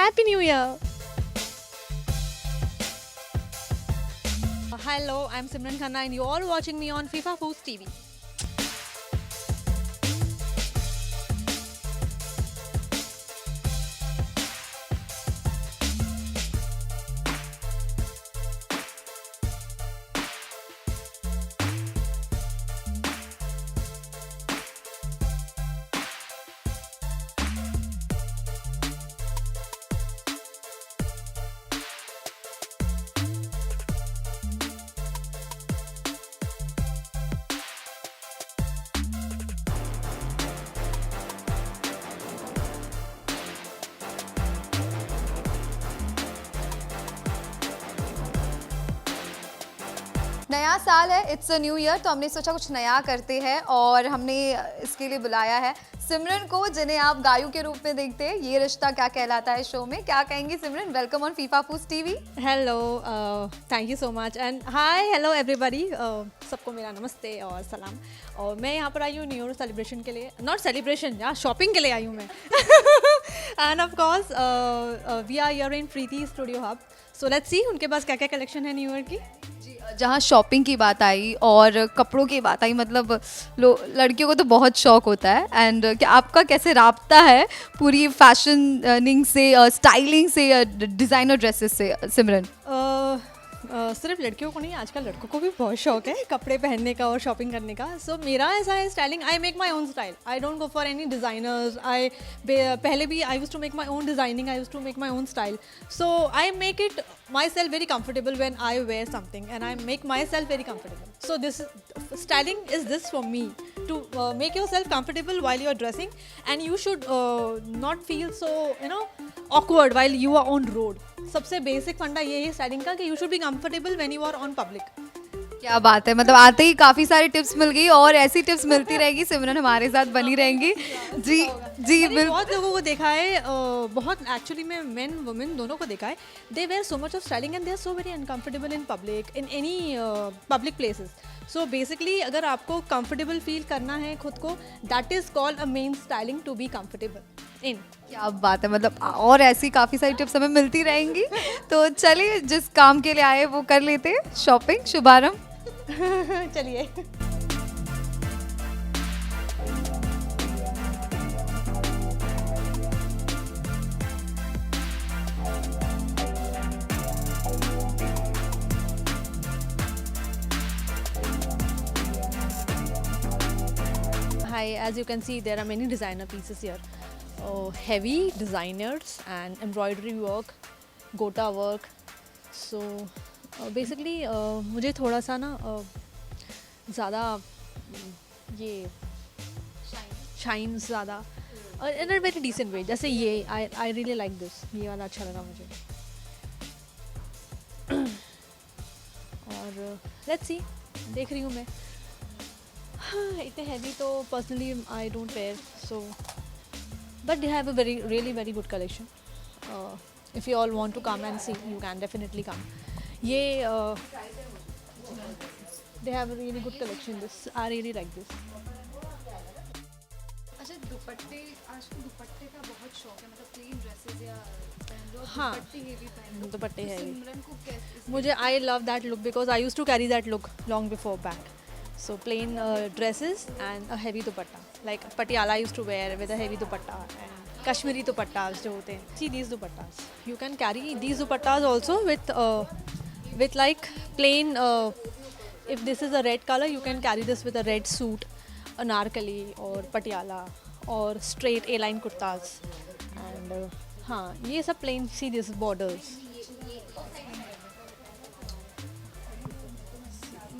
Happy New Year! Hello, I'm Simran Khanna and you're all watching me on FIFA Foods TV. नया साल है, it's a new year, तो हमने सोचा कुछ नया करते हैं और हमने इसके लिए बुलाया है सिमरन को, जिन्हें आप गायू के रूप में देखते हैं। ये रिश्ता क्या कहलाता है शो में। क्या कहेंगी Simran? Welcome on FIFA foods TV. Hello, thank you so much and hi, hello everybody. सबको मेरा नमस्ते और सलाम। और मैं यहाँ पर आई हूँ न्यू ईयर सेलिब्रेशन के लिए, नॉट सेलिब्रेशन यार, शॉपिंग के लिए आई हूँ मैं। And of course we are here in Preeti studio hub, so let's see उनके पास क्या क्या कलेक्शन है न्यू ईयर की। जहाँ शॉपिंग की बात आई और कपड़ों की बात आई, मतलब लड़कियों को तो बहुत शौक होता है। एंड क्या आपका कैसे राब्ता है पूरी फैशनिंग से, स्टाइलिंग से, डिज़ाइनर ड्रेसेस से सिमरन? सिर्फ लड़कियों को नहीं, आजकल लड़कों को भी बहुत शौक है कपड़े पहनने का और शॉपिंग करने का। सो मेरा ऐसा है styling, I make my own style, I don't go for any designers. पहले भी I use to make my own designing, I use to make my own style. So I make it my self very comfortable when I wear something and I make myself very comfortable. So this styling is this for me to make yourself comfortable while you are dressing, and you should not feel so awkward while you are on road. सबसे basic फंडा ये है styling का कि you should be comfortable when you are on public. क्या बात है, मतलब आते ही काफ़ी सारी टिप्स मिल गई और ऐसी टिप्स मिलती रहेगी। सिमरन हमारे साथ बनी रहेंगी। जी जी, मैंने बहुत लोगों को देखा है, बहुत एक्चुअली में मेन वुमेन दोनों को देखा है, they wear so much of styling and they are so very uncomfortable in public, in any public places. So basically अगर आपको कंफर्टेबल फील करना है खुद को, that is called a main styling to be comfortable in. क्या बात है, मतलब और ऐसी काफ़ी सारी टिप्स हमें मिलती रहेंगी। तो चलिए, जिस काम के लिए आए वो कर लेते हैं, शॉपिंग शुभारंभ। चलिए। Hi, as you can see, there are many designer pieces here. Heavy designers and embroidery work, gota work. So basically मुझे थोड़ा सा ना ज़्यादा ये शाइन ज़्यादा इन अ वेरी डिसेंट वे, जैसे ये आई रियली लाइक दिस, ये वाला अच्छा लगा मुझे। और लेट्स सी, देख रही हूँ मैं। हाँ, इतने हैवी तो personally I don't wear, so but they have a really very good collection. If you all want to come and see, you can definitely come. ये they have a really good collection, this I really like this. अच्छा, दुपट्टे, आजकल दुपट्टे का बहुत शौक है, मतलब प्लेन ड्रेसेस या हाँ, दुपट्टे है सिमरन को कैसे? मुझे I love that look because I use to carry that look long before back. So plain dresses and a heavy dupatta. Like Patiala used to wear with a heavy dupatta, and Kashmiri dupattas जो होते हैं. See these dupattas. You can carry these dupattas also with like plain. If this is a red color, you can carry this with a red suit, anarkali or Patiala or straight A-line kurtas. And हाँ, ये सब plain. See these borders.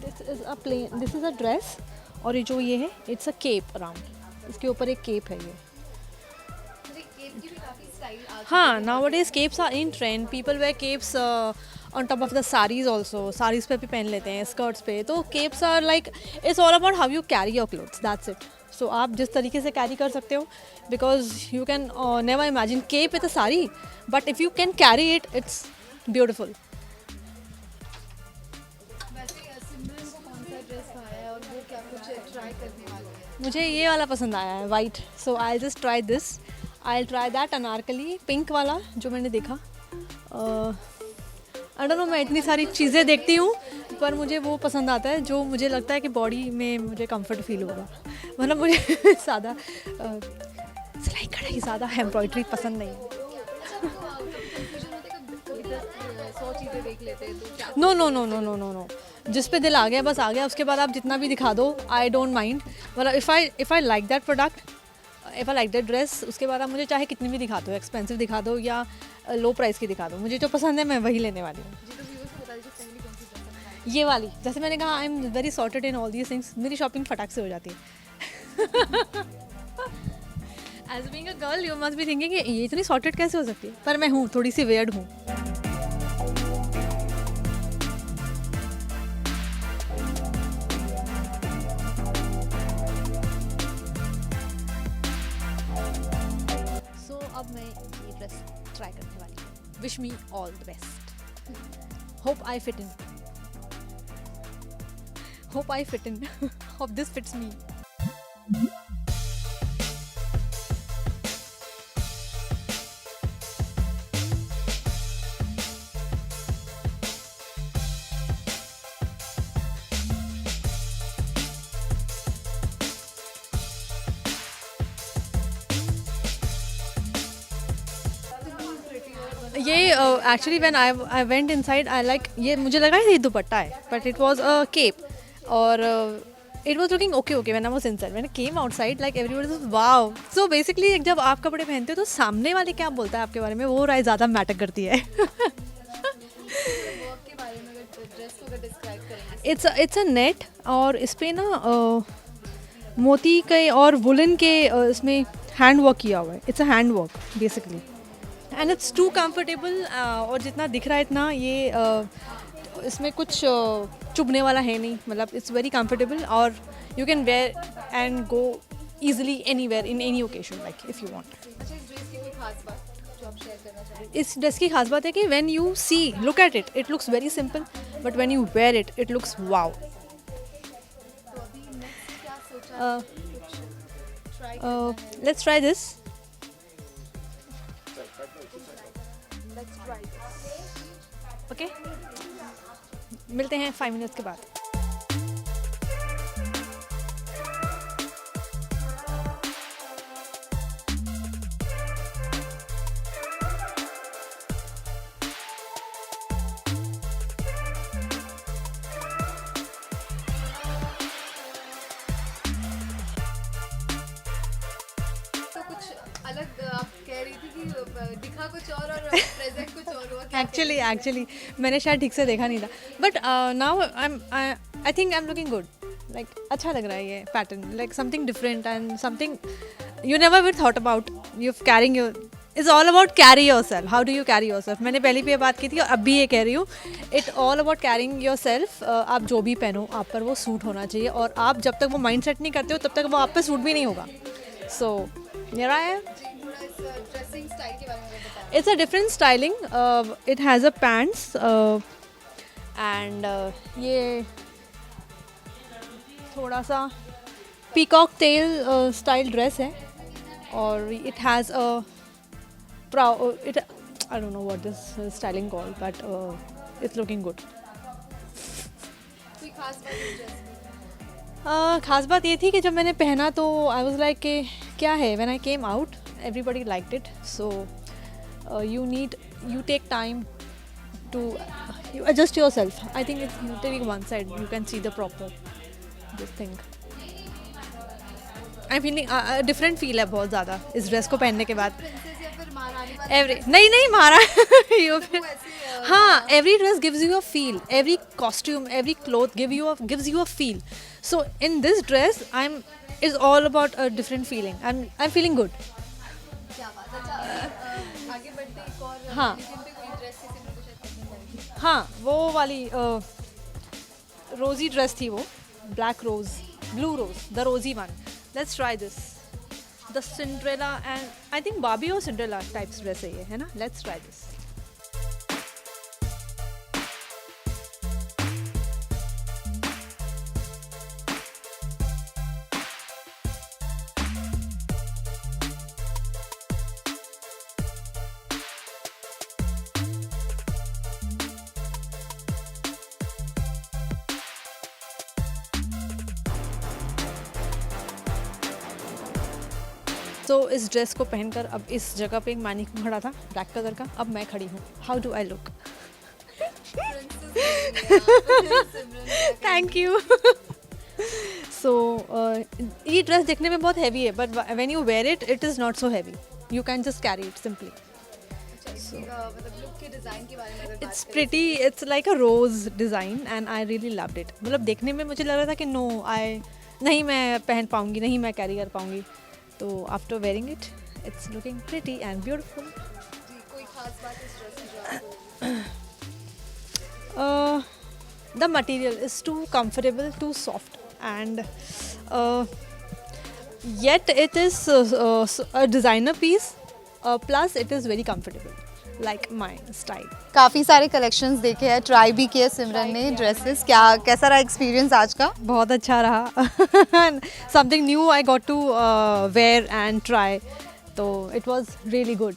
This is a dress, और ये जो ये है, it's a cap around, इसके ऊपर एक केप है ये। हाँ, nowadays capes are in trend, people wear capes on top of the saris also, saris पे भी पहन लेते हैं, स्कर्ट्स पे। तो capes are like, it's all about how you carry your clothes, that's it. So आप जिस तरीके से कैरी कर सकते हो, because you can never imagine cape with a sari, but if you can carry it, it's beautiful. मुझे ये वाला पसंद आया है, white, so I just try this. I try that Anarkali pink वाला जो मैंने देखा. आई डोंट नो, मैं इतनी सारी चीज़ें देखती हूँ पर मुझे वो पसंद आता है जो मुझे लगता है कि बॉडी में मुझे कंफर्ट फील होगा. मतलब मुझे सादा सिलाई कढ़ाई, ज़्यादा एम्ब्रॉयडरी पसंद नहीं है. No no no no no no no, जिस पे दिल आ गया बस आ गया. उसके बाद आप जितना भी दिखा दो, आई डोंट माइंड. मतलब if I like that product, if I like that dress, उसके बाद आप मुझे चाहे कितनी भी दिखा दो, एक्सपेंसिव दिखा दो या लो प्राइस की दिखा दो, मुझे जो पसंद है मैं वही लेने वाली हूँ. ये वाली, जैसे मैंने कहा, I am very sorted in all these things. मेरी शॉपिंग फटाक से हो जाती है. As being a girl you must be thinking ये इतनी सॉर्टेड कैसे हो सकती है, पर मैं हूँ, थोड़ी सी वियर्ड हूँ. अब मैं ये ड्रेस ट्राई करने वाली हूँ. Wish me all the best. Hope I fit in. Hope I fit in. Hope this fits me. ये actually when I went inside, I like, ये मुझे लगा ये दुपट्टा है but it was a cape. और it was looking okay okay when I was inside. When I came outside, like everybody was wow. So basically जब आप कपड़े पहनते हो तो सामने वाले क्या बोलता है आपके बारे में, वो राय ज़्यादा मैटर करती है. इट्स अ नेट, और इस पर ना मोती के और वुलन के इसमें हैंड वर्क किया हुआ है. It's a hand work basically, and it's too comfortable. और जितना दिख रहा है इतना ये इसमें कुछ चुभने वाला है नहीं. मतलब इट्स वेरी कंफर्टेबल और you can wear and go easily anywhere in any occasion, like if you want. इस ड्रेस की खास बात है कि when you see, look at it, it looks very simple, but when you wear it, it looks wow. Let's try this. Okay, मिलते हैं 5 minutes के बाद. तो कुछ अलग आप कह रही थी कि दिखा कुछ और प्रेजेंट कुछ और हुआ. एक्चुअली मैंने शायद ठीक से देखा नहीं था, but now I think I am looking good. Like अच्छा लग रहा है ये pattern, like something different and something you never will thought about. You carrying your, it's all about carry your self. How do you carry your self. मैंने पहले भी ये बात की थी और अब भी ये कह रही हूँ. It all about carrying your self. आप जो भी पहनो आप पर वो सूट होना चाहिए, और आप जब तक वो माइंड सेट नहीं करते हो तब तक वो आप पर सूट भी नहीं होगा. So here I am. Dressing style के बारे में बताएं. It's a different styling. It has a pants and ये थोड़ा सा peacock tail style dress है, और it has a I don't know what this styling called, but it's looking good. कोई खास बात इस ड्रेस में? खास बात ये थी कि जब मैंने पहना तो आई वाज लाइक कि क्या है. When I came out everybody liked it. So you take time to you adjust yourself. I think it's literally one side, you can see the proper this thing. I'm feeling a different feel है बहुत ज़्यादा इस dress को पहनने के बाद. Princess या फिर महारानी वाली एवरी नहीं मारा. हाँ, every dress gives you a feel, every costume, every cloth gives you a feel. So in this dress it's all about a different feeling. I'm feeling good. क्या बात. अच्छा, आगे बढ़ते एक और हाँ. पे कोई ड्रेस किसी ने कुछ पसंद आई. हाँ, वो वाली रोजी ड्रेस थी, वो black rose, blue rose, the rosy one. Let's try this, the Cinderella and I think बाबी और सिंड्रेला टाइप्स ड्रेस है ये, है ना. Let's try this. तो इस ड्रेस को पहनकर अब इस जगह पे एक मैनिक्विन खड़ा था ब्लैक कलर का, अब मैं खड़ी हूँ. How do I look? Thank you. So ये ड्रेस दिखने में बहुत हैवी है, but when you wear it, it is not so heavy. You can just carry it simply. It's pretty, it's like a rose design and I really loved it. मतलब देखने में मुझे लग रहा था कि नो, नहीं मैं पहन पाऊँगी, नहीं मैं कैरी कर पाऊँगी. तो after wearing it, it's looking pretty and beautiful. The material is too comfortable, too soft, and yet it is a designer piece. Plus, it is very comfortable, like my style. काफ़ी सारे collections देखे हैं, try भी किए सिमरन ने dresses. क्या कैसा रहा एक्सपीरियंस आज का? बहुत अच्छा रहा. Something new I got to wear and try. तो it was really good.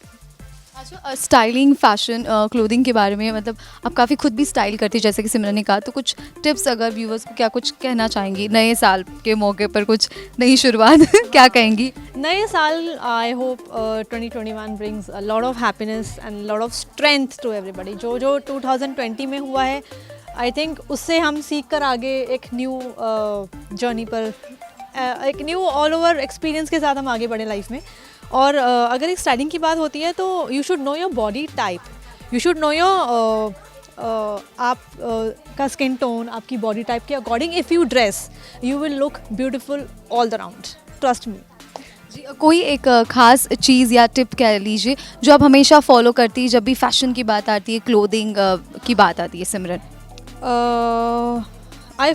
अच्छा, स्टाइलिंग, फैशन, क्लोथिंग के बारे में मतलब आप काफ़ी खुद भी स्टाइल करती, जैसे कि सिमरन ने कहा, तो कुछ टिप्स अगर व्यूवर्स को क्या कुछ कहना चाहेंगी नए साल के मौके पर, कुछ नई शुरुआत क्या कहेंगी? नए साल, I hope 2021 brings a lot of happiness and lot of strength to everybody. जो 2020 में हुआ है, आई थिंक उससे हम सीख कर आगे एक न्यू जर्नी पर, एक न्यू ऑल ओवर एक्सपीरियंस के साथ हम आगे बढ़े लाइफ में. और अगर एक स्टाइलिंग की बात होती है तो you should know your body type, you should know your आप का स्किन टोन, आपकी बॉडी टाइप के according if you dress, you will look beautiful all the round. Trust me. जी, कोई एक खास चीज़ या टिप कह लीजिए जो आप हमेशा फॉलो करती है जब भी फैशन की बात आती है, क्लोथिंग की बात आती है Simran? I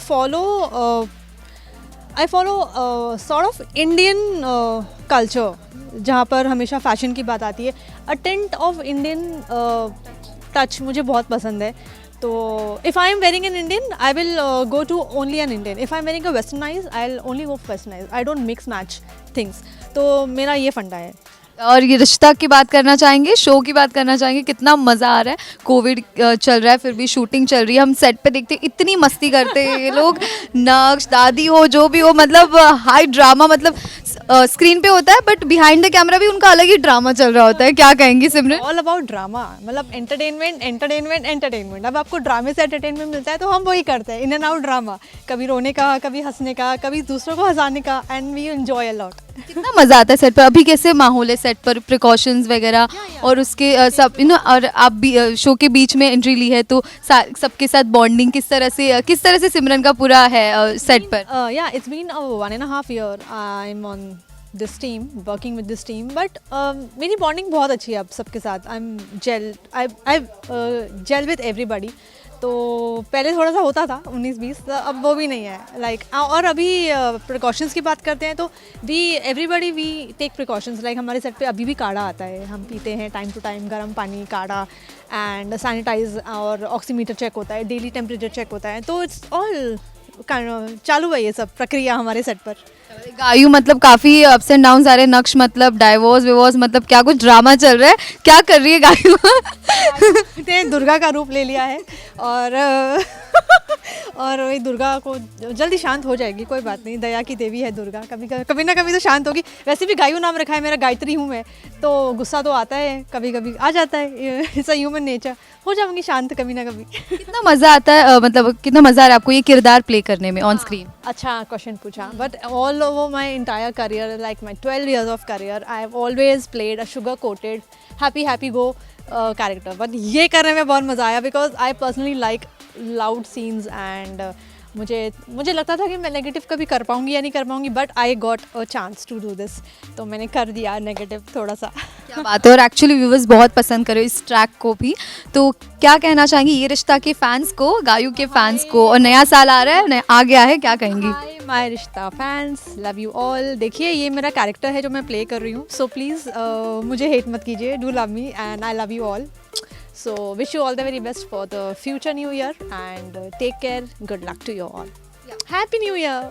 follow sort of Indian culture, जहाँ पर हमेशा फैशन की बात आती है. A tint of Indian touch मुझे बहुत पसंद है. तो if I am wearing an Indian, I will go to only an Indian. If I am wearing a westernise, I will only go westernise. I don't mix match things. तो मेरा ये फंडा है. और ये रिश्ता की बात करना चाहेंगे, शो की बात करना चाहेंगे. कितना मज़ा आ रहा है, कोविड चल रहा है फिर भी शूटिंग चल रही है, हम सेट पे देखते हैं इतनी मस्ती करते हैं ये लोग, नक्श दादी हो जो भी हो, मतलब हाई ड्रामा, मतलब स्क्रीन पे होता है बट बिहाइंड द कैमरा भी उनका अलग ही ड्रामा चल रहा होता है. क्या कहेंगी सिमरन? ऑल अबाउट ड्रामा, मतलब एंटरटेनमेंट एंटरटेनमेंट एंटरटेनमेंट. अब आपको ड्रामे से एंटरटेनमेंट मिलता है तो हम वही करते हैं, इन एंड आउट ड्रामा. कभी रोने का, कभी हंसने का, कभी दूसरों को हंसाने का, and we enjoy a lot. कितना मज़ा आता है सेट पर. अभी कैसे माहौल है सेट पर, प्रिकॉशंस वगैरह और उसके सब और आप भी शो के बीच में एंट्री ली है तो सबके साथ बॉन्डिंग किस तरह से सिमरन का पूरा है सेट पर? Yeah, it's been 1.5 years I'm on this team, working with this team, but मेरी बॉन्डिंग बहुत अच्छी है अब सबके साथ. I gel with everybody. तो पहले थोड़ा सा होता था 19-20, अब वो भी नहीं है लाइक. और अभी प्रिकॉशंस की बात करते हैं तो everybody we take precautions. Like हमारे सेट पे अभी भी काढ़ा आता है, हम पीते हैं टाइम टू टाइम, गर्म पानी, काढ़ा, एंड सैनिटाइज और ऑक्सीमीटर चेक होता है, डेली टेम्परेचर चेक होता है. तो इट्स ऑल चालू है ये सब प्रक्रिया हमारे सेट पर. गायू मतलब काफ़ी अप्स एंड डाउन आ रहे हैं, नक्श मतलब डाइवोर्स विवोर्स, मतलब क्या कुछ ड्रामा चल रहा है, क्या कर रही है गायू? ने दुर्गा का रूप ले लिया है और और वही दुर्गा को जल्दी शांत हो जाएगी, कोई बात नहीं, दया की देवी है दुर्गा, कभी ना कभी तो शांत होगी. वैसे भी गायू नाम रखा है मेरा, गायत्री हूँ मैं, तो गुस्सा तो आता है, कभी कभी आ जाता है, इट्स अ ह्यूमन नेचर. हो जाऊंगी शांत कभी ना कभी. कितना मज़ा आता है, मतलब कितना मज़ा आ रहा है आपको ये किरदार प्ले करने में ऑन स्क्रीन? अच्छा क्वेश्चन पूछा. But all over my entire career, like my 12 years of career, I have always played a sugar coated happy go character. But ये करने में बहुत मज़ा आया because I personally like loud scenes and मुझे लगता था कि मैं नेगेटिव कभी कर पाऊंगी या नहीं कर पाऊंगी, but I got a chance to do this, तो मैंने कर दिया नेगेटिव थोड़ा सा. क्या बात है. और एक्चुअली व्यूवर्स बहुत पसंद करे इस ट्रैक को भी, तो क्या कहना चाहेंगी ये रिश्ता के फैंस को, गायू के फैंस को? और नया साल आ रहा है, आ गया है, क्या कहेंगी? हाय माय रिश्ता फैंस, लव यू ऑल. देखिए ये मेरा कैरेक्टर है जो मैं प्ले कर रही हूँ, सो प्लीज़ मुझे हेट मत कीजिए, do love me and I love you all. So wish you all the very best for the future new year and take care. Good luck to you all. Yeah. Happy New Year.